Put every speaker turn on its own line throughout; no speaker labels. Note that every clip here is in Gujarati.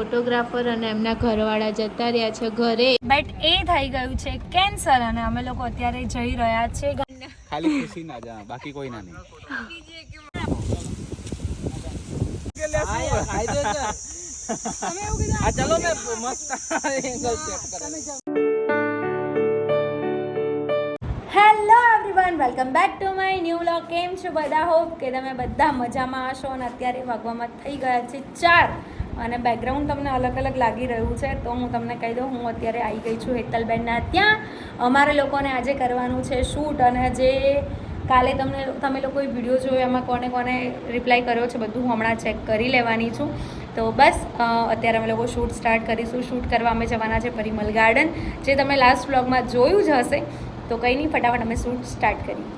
ફોટોગ્રાફર અને એમના ઘરવાળા જતા રહ્યા છે ઘરે, બટ એ થઈ ગયું છે કેન્સલ અને અમે લોકો અત્યારે જઈ રહ્યા છે.
ખાલી ખુશી ના જા, બાકી કોઈ ના નહીં. ચલો મે મસ્ત એંગલ સેટ કરે.
Hello everyone, welcome back to my new vlog. કેમ છો બધા? હોપ કે તમે બધા મજામાં હશો. અને અત્યારે વાગવામાં થઈ ગયા છે 4 અને બેકગ્રાઉન્ડ તમને અલગ અલગ લાગી રહ્યું છે તો હું તમને કહી દઉં, હું અત્યારે આવી ગઈ છું હેતલબેનના ત્યાં. અમારે લોકોને આજે કરવાનું છે શૂટ અને જે કાલે તમે લોકોએ વિડીયો જોયો એમાં કોને કોને રિપ્લાય કર્યો છે બધું હું હમણાં ચેક કરી લેવાની છું. તો બસ અત્યારે અમે લોકો શૂટ સ્ટાર્ટ કરીશું. શૂટ કરવા અમે જવાના છે પરિમલ ગાર્ડન, જે તમે લાસ્ટ વ્લોગમાં જોયું જ હશે. તો કંઈ નહીં, ફટાફટ અમે શૂટ સ્ટાર્ટ કરીએ.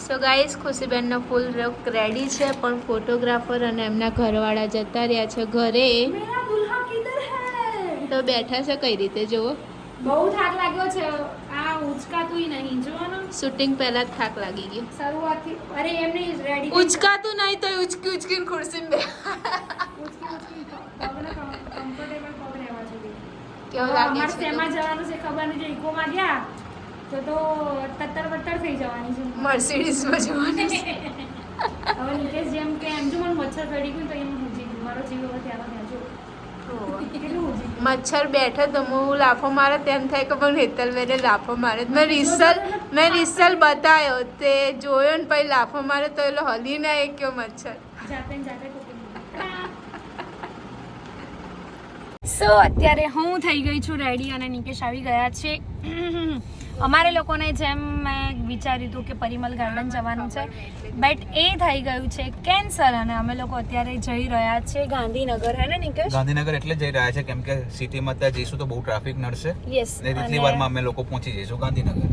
સો ગાઈઝ, ખુશીબેનનો ફૂલ લુક રેડી છે, પણ ફોટોગ્રાફર અને એમના ઘરવાળા જતા રહ્યા છે ઘરે. તો બેઠા છે કઈ રીતે જુઓ.
બહુ થાક લાગ્યો છે. આ ઉચકાતું નહીં જોવાનો.
શૂટિંગ પહેલા જ થાક લાગી ગયો
શરૂઆતથી. અરે એમને રેડી
ઉચકાતું નહીં તો ઉચકી ખુરશી બે
કમ્ફર્ટેબલ પગ રહેવા જોઈએ.
કેવું લાગે
અમારે
છે?
શેમાં જવાનું છે ખબર નહીં. જો ઇકોમાં ગયા તો તત્તર બત્તર થઈ જવાની છે.
મર્સિડીઝમાં જવાની છે.
હવે નિકેશ જેમ કે એમ જો મને મચ્છર કડી ગયું તો એમ હુજી ગયું. મારો જીવ હવે ત્યાં જો કેટલું હુજી ગયું.
મચ્છર બેઠો તો હું લાફો મારે તેમ થાય કે પણ હેતલ મેરે લાફો મારે. મેં રિસલ બતાવ્યો તે જોયો ને પછી લાફો મારે તો એલો હલી ના એ કયો મચ્છર.
જાતે
સો અત્યારે હું થઈ ગઈ છું રેડી અને નિકેશ આવી ગયા છે. અમારે લોકોને જેમ મેં વિચાર્યું હતું કે પરિમલ ગાર્ડન જવાનું છે, બટ એ થઈ ગયું છે કેન્સલ અને અમે લોકો અત્યારે જઈ રહ્યા છે ગાંધીનગર. હે ને નિકેશ?
ગાંધીનગર એટલે જઈ રહ્યા છે કેમ કે સિટીમાં ત્યાં જઈશું તો બહુ ટ્રાફિક નડશે.
યસ,
ને એટલી વારમાં અમે લોકો પહોંચી જઈશું ગાંધીનગર.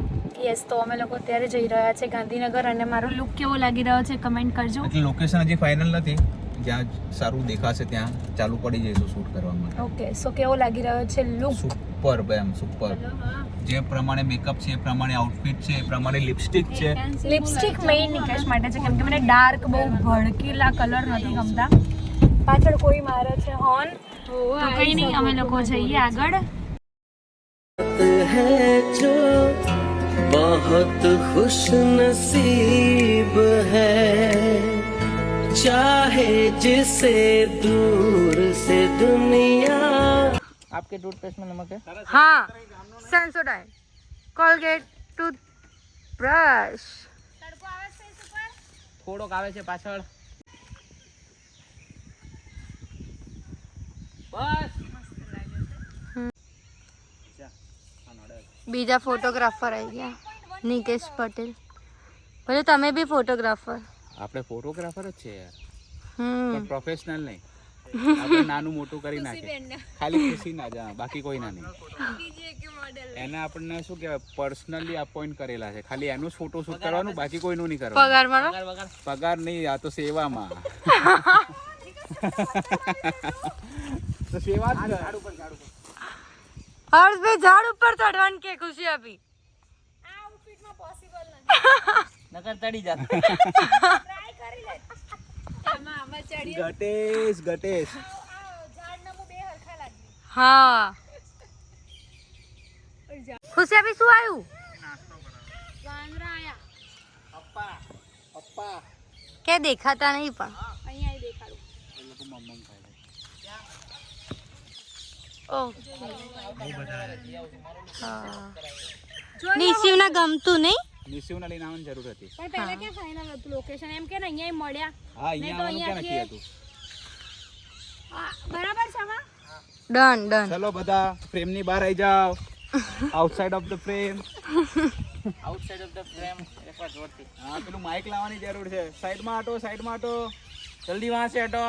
યસ, તો અમે લોકો અત્યારે જઈ રહ્યા છે ગાંધીનગર અને મારો લુક કેવો લાગી રહ્યો છે કમેન્ટ કરજો.
એટલે લોકેશન હજી ફાઇનલ નથી, જ્યાં સારું દેખાશે ત્યાં ચાલુ પડી જઈશું શૂટ કરવા માટે.
ઓકે, સો કેવો લાગી રહ્યો છે લુક?
સુપર એમ સુપર. જે પ્રમાણે મેકઅપ છે, એ પ્રમાણે આઉટફિટ છે, એ પ્રમાણે લિપસ્ટિક છે.
લિપસ્ટિક મેઇન નિકેશ માટે છે કેમ કે મને ડાર્ક બહુ ભડકીલા કલર નથી ગમતા. પાછળ કોઈ મારે છે હોર્ન. તો કંઈ નહીં, અમે લોકો જઈએ આગળ.
बहुत खुश नसीब है चाहे जिसे दूर से दुनिया. आपके टूथपेस्ट में नमक है?
हाँ, सेंसोडाइन, कोलगेट, टूथब्रश.
થોડોક આવે છે પાછળ. બસ
બીજા ફોટોગ્રાફર આવી ગયા, નિકેશ પટેલ. ભલે તમે બી ફોટોગ્રાફર.
આપણે ફોટોગ્રાફર જ છે યાર,
હમ,
પણ પ્રોફેશનલ નહીં. આપણે નાનું મોટું કરી નાખે, ખાલી ખુશી ના જા, બાકી કોઈ ના નહીં. એને આપણને શું કહેવાય, પર્સનલી અપોઇન્ટ કરેલા છે. ખાલી એનું જ ફોટો શૂટ કરવાનું, બાકી કોઈનું નહીં કરવાનું.
પગાર મળો?
પગાર નહીં, આ તો સેવામાં. તો સેવા જ કર.
હર્ષભાઈ ઝાડ ઉપર ચડવાનું કે ખુશી આપી.
આ આઉટફિટમાં પોસિબલ નથી.
નકર તડી જાત.
ટ્રાય કરી લે. એમાં આમાં ચડી
ગટેશ
ઝાડના મો બે હરખા લાગી.
હા, ખુશી આપી શું આવ્યું?
વાંદરા આયા.
પપ્પા
કે દેખાતા નહીં પણ
અહીંયા દેખાડું.
નિશિવને ગમતું નહીં.
નિશિવને લઈને આવવાની જરૂર હતી.
પણ પહેલા ક્યાં ફાઇનલ હતું લોકેશન? એમ કે ને અહીંયા મળ્યા.
હા, અહીંયા આવવાનું ક્યાં નક્કી હતું?
બરાબર છે આમાં.
ડન.
ચલો બધા ફ્રેમની બહાર આવી જાઓ. Outside of the frame.
Outside of the frame એકવાર જોરથી.
હા, પેલું માઇક લાવવાની જરૂર છે. સાઈડમાં આટો.
જલ્દી વહાં સે હટો.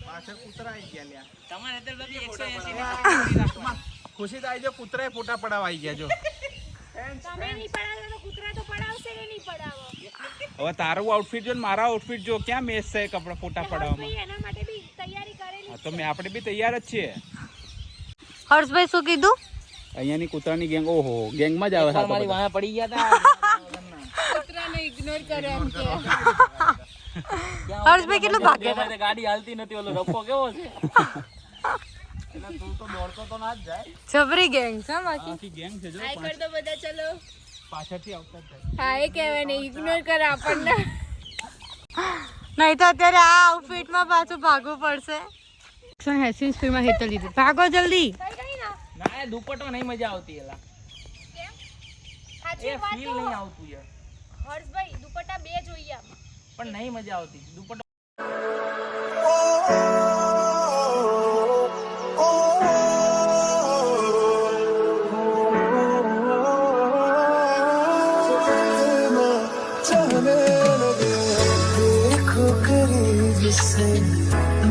પાછળ કૂતરા આવી ગયા લ્યા.
તમારે અત્યારે બધી 180
ખુશી તો આવી જો, કૂતરાએ ફોટા પડાવવા આવી ગયા જો.
તમે નહીં પડાવો તો કૂતરા તો પડાવશે કે નહીં પડાવો?
હવે તારું આઉટફિટ જો ને મારા આઉટફિટ જો, ક્યાં મેચ છે કપડા ફોટા પડાવવામાં.
એના માટે બી તૈયારી કરેલી.
હા, તો આપણે બી તૈયાર જ છીએ.
હર્ષભાઈ શું કીધું?
અહીંયાની કૂતરાની ગેંગ, ઓહો ગેંગમાં જ આવે છે.
મારી વાહ પડી ગયા હતા.
કૂતરાને ઇગ્નોર કરે એમ કે.
હર્ષભાઈ કેટલું ભાગ્ય છે.
ગાડી હાલતી નથી, ઓલો રફો કેવો છે. એટલે તું તો દોડતો તો ના જ જાય.
જબરી ગેંગ છે બાકી.
આખી ગેંગ છે જો.
હાય કર દો બધા, ચલો.
પાછળથી આવતા જ જાય.
હા એ કહેવાય ને, ઇગ્નોર કર આપણને.
નહીં તો અત્યારે આ આઉટફિટમાં પાછું ભાગવું પડશે. 180 સ્પીડમાં હેતલ લીધી. ભાગો જલ્દી.
ના એ દુપટ્ટો નહીં મજા આવતી એલા.
સાચી
એ
વાત
ફીલ
તો
નહીં આવતું યાર.
હર્ષભાઈ દુપટ્ટા 2 જોઈએ આમાં.
પણ નહીં મજા આવતી દુપટ્ટો.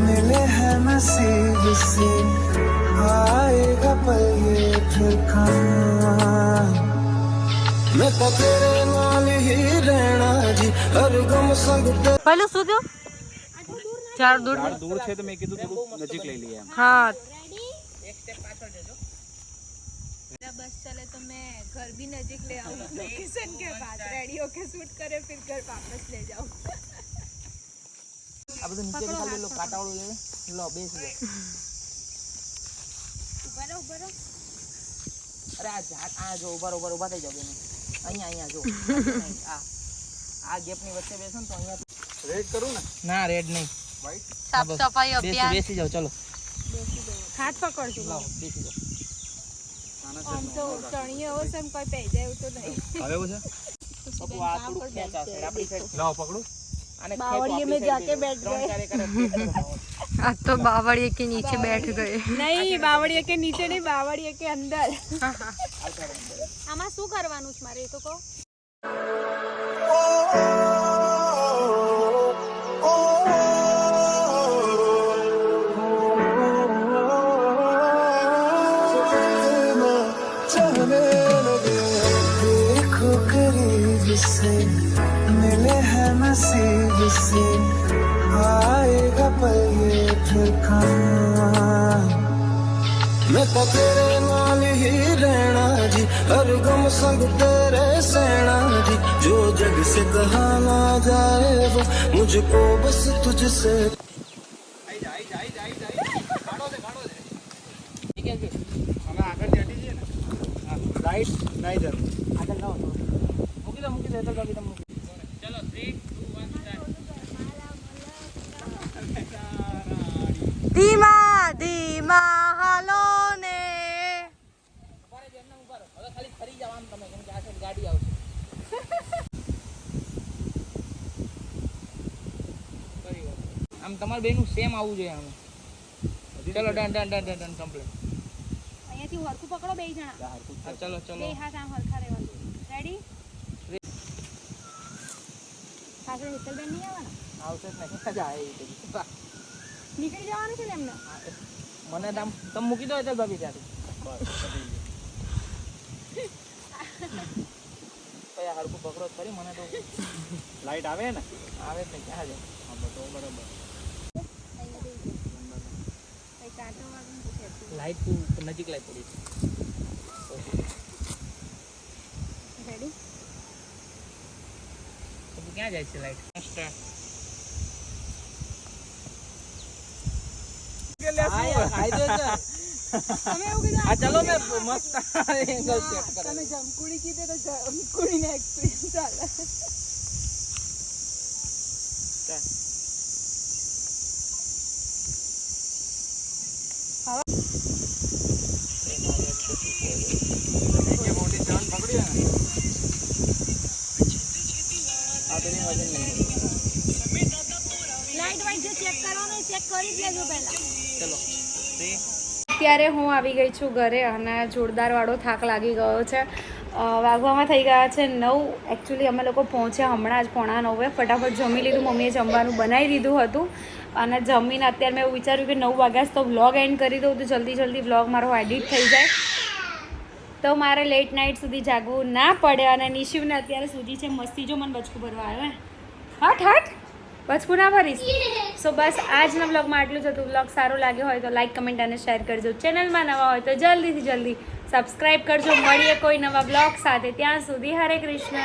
मिले हैं नसीब से आएगा पल ये फिर कहाँ मैं तो तेरे नाल ही रहना जी हर गम संग
પેલું શું થયું? ચાર દૂર.
ઝાડ દૂર છે તો મેં કીધું થોડું નજીક લઈ લઈએ એમ.
હા
बस चले तो मैं घर भी नजीक ले आऊँ लोकेशन के बाद रेडी होके शूट करे फिर घर वापस ले जाऊँ.
આ બધું નીચે ખાલી લો કાટાવાળું લેવે. લો બેસી જાઓ.
ઉભા રહો.
અરે આ ઝાડ આ જો ઉભા થઈ જાવ બેન. અહીંયા જો. આ ગેપની વચ્ચે બેસો ને તો અહીંયા
રેડ કરું ને?
ના રેડ નહીં.
વ્હાઈટ.
સાફ સફાઈ અભિયાન.
બેસી જાઓ ચલો.
हाथ पकड़ो.
લાવો બેસી જાઓ.
આમ તો ચણિયો એવો છે ને કોઈ પહેરી જાય એવું તો નહીં.
હવે એવું છે?
પપ્પુ આ થોડું ખેંચ આ સાઈડ આપણી સાઈડ.
લાવો પકડું.
આને
बावड़िए में जाके बैठ गए.
आज तो बावड़िए के नीचे बैठ गए.
नहीं बावड़िए के नीचे नहीं, बावड़िए के अंदर. આમાં શું કરવાનું છે મારે એ તો કહો.
देखो करीब से मिले हैं नसीब से आएगा पल ये फिर कहाँ मैं तो तेरे नाल ही रहना जी हर गम संग तेरे सहना जी जो जग से कहा ना जाए वो मुझको बस तुझसे
અમે આગળથી હટી જઈએ ને. હા, રાઈટ નહીં જરૂર.
આગળ લાવો થોડું. મૂકી દો તો તમે મૂકી. ચલો 3 2 1 સ્ટાર્ટ.
ધીમા ધીમા હાલો ને.
હવે ખાલી ફરી જાવ આમ તમે, કેમ કે આ સાઈડ ગાડી આવશે. આમ તમારે બેનું સેમ આવવું જોઈએ આમ. ચલો ડન કમ્પ્લીટ.
અહીંયાથી હરખું પકડો બે જણા.
હા ચલો
બે હાથ આમ હરખા રહેવા દો. રેડી? પાછળ હેતલબેન નહીં આવવાના?
આવશે જ ને મજા આવે એ
નીકળી જવાનું છે ને એમને?
મને તમે મૂકી દો એટલે ભાભી ત્યાંથી. ભાઈ આ હરખું પકડો જ ખરી મને તો
લાઈટ આવે ને?
આવે જ નહીં ક્યાં જાય.
હા તો બરાબર.
કંઈ કાંટો વાગે ને તો કહેતું.
લાઈટ તું નજીક લાઈ પડી છે.
રેડી?
તો તું ક્યાં જાય છે લાઈટ? સ્ટાર્ટ. હા યાર ફાયદો છે.
તમે એવું કીધું.
આ ચલો મેં મસ્ત એંગલ સેટ કરે.
તમે જમકુડી કીધે તો જમકુડીને એક્સપિરિયન્સ ચાલે.
મોટી ચાંદ પકડી ને.
આ બેની વજન નહીં.
લાઈટ વાઈટ જે ચેક કરવાનું ચેક કરી જ લેજો પહેલા.
ચલો 3
અત્યારે હું આવી ગઈ છું ઘરે અને જોરદારવાળો થાક લાગી ગયો છે. વાગવામાં થઈ ગયા છે 9. એકચ્યુઅલી અમે લોકો પહોંચ્યા હમણાં જ 9:45. ફટાફટ જમી લીધું. મમ્મીએ જમવાનું બનાવી દીધું હતું અને જમીને અત્યારે મેં એવું વિચાર્યું કે 9 વાગ્યા તો વ્લોગ એન્ડ કરી દઉં તો જલ્દી વ્લોગ મારો એડિટ થઈ જાય, તો મારે લેટ નાઇટ સુધી જાગવું ના પડે. અને નિશિવને અત્યારે સુધી છે મસ્તી. જો મને બચકું ભરવા આવ્યો હે. હટ બચકું ના ભરીશ. સો બસ આજના વ્લોગમાં આટલું જ હતું. વ્લોગ સારો લાગ્યો હોય તો લાઈક કમેન્ટ અને શેર કરજો. ચેનલમાં નવા હોય તો જલ્દી સબસ્ક્રાઈબ કરજો. મળીએ કોઈ નવા વ્લોગ સાથે. ત્યાં સુધી હરે કૃષ્ણ.